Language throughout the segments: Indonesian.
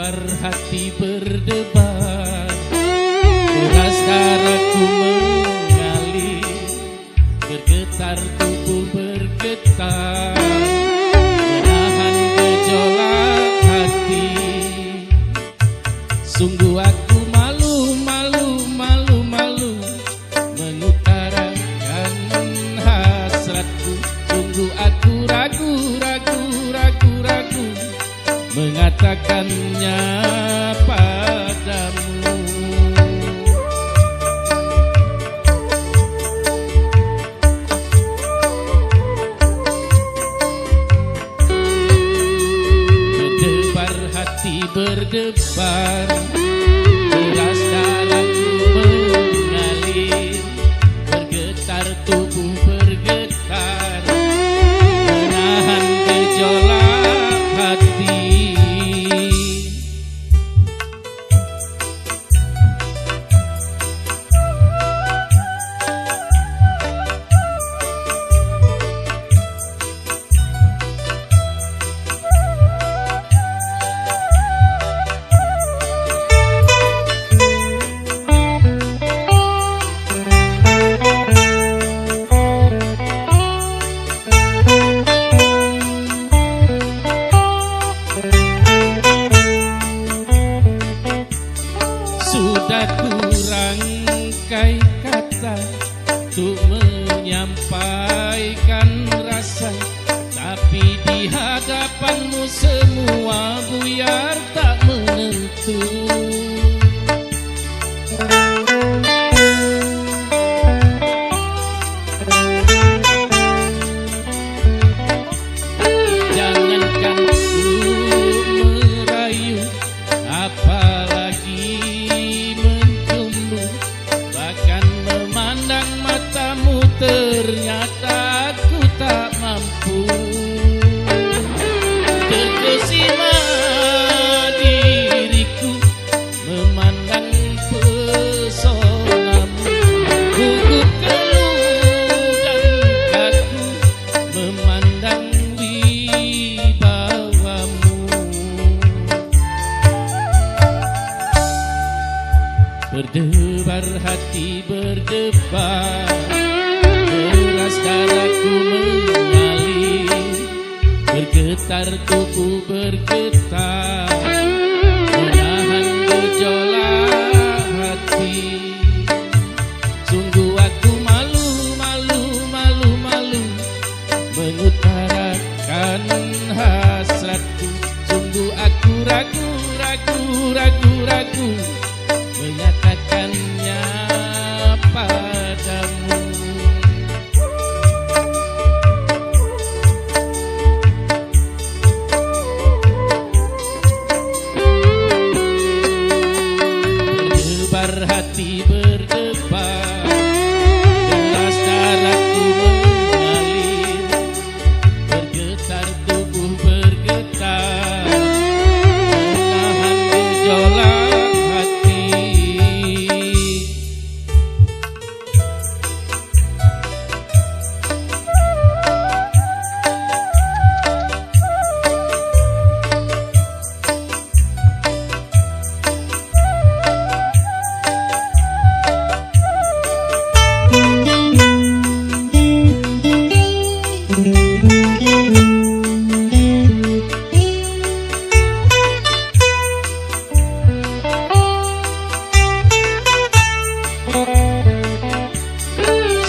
Berdebar hati berdebar, deras darahku mengalir, bergetar tubuh bergetar, menahan gejolak hati. Sungguh aku malu, malu, malu, malu, mengutarakan hasratku. Sungguh aku ragu, ragu, ragu, ragu, mengatakannya padamu. Berdebar hati berdebar, deras darahku mengalir, bergetar tubuh bergetar, menahan gejolak hati. Sudah kurangkai kata untuk menyampaikan rasa, tapi di hadapanmu semua buyar tak menentu. Jangankan untuk merayu, apalagi memandang matamu, ternyata aku tak mampu. Terkesima diriku memandang pesonamu, gugup keluh dan kaku memandang wibawamu. Berdebar hati berdebar, deras darahku mengalir, bergetar tubuh bergetar, menahan gejolak hati. Sungguh aku malu, malu, malu, malu, mengutarakan hasratku. Sungguh aku ragu, ragu, ragu, ragu, menyatakannya padamu. Berdebar hati berdebar, deras darahku mengalir, bergetar tubuh bergetar, menahan gejolak hati.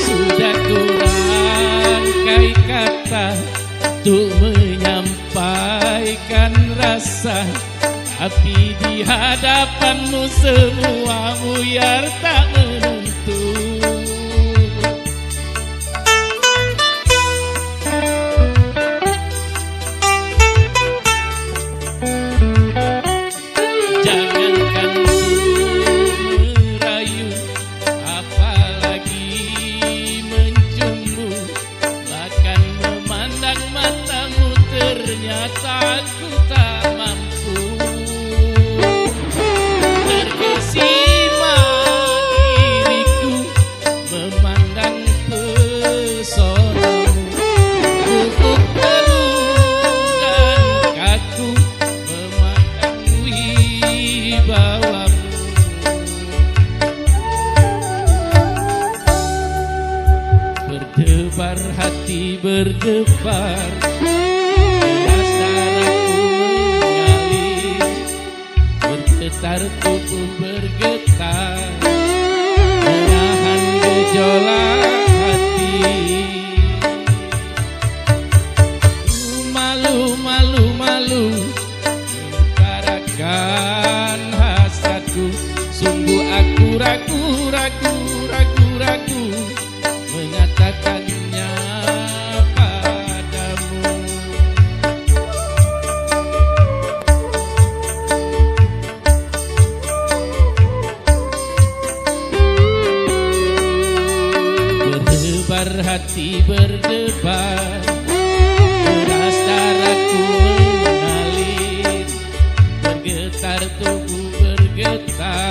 Sudah kurangkai kata untuk menyampaikan rasa, tapi di hadapanmu semua buyar tak menentu. Jangankan untuk merayu, apalagi mencumbu, bahkan memandang matamu, ternyata aku tak mampu. Terkesima berdebar hati berdebar, deras darahku mengalir, bergetar tubuh bergetar, menahan gejolak hati. Malu, malu, malu, mengutarakan hasratku. Sungguh aku ragu, ragu, ragu, ragu mengatakannya padamu. Berdebar hati berdebar, deras darahku mengalir, bergetar tubuh bergetar,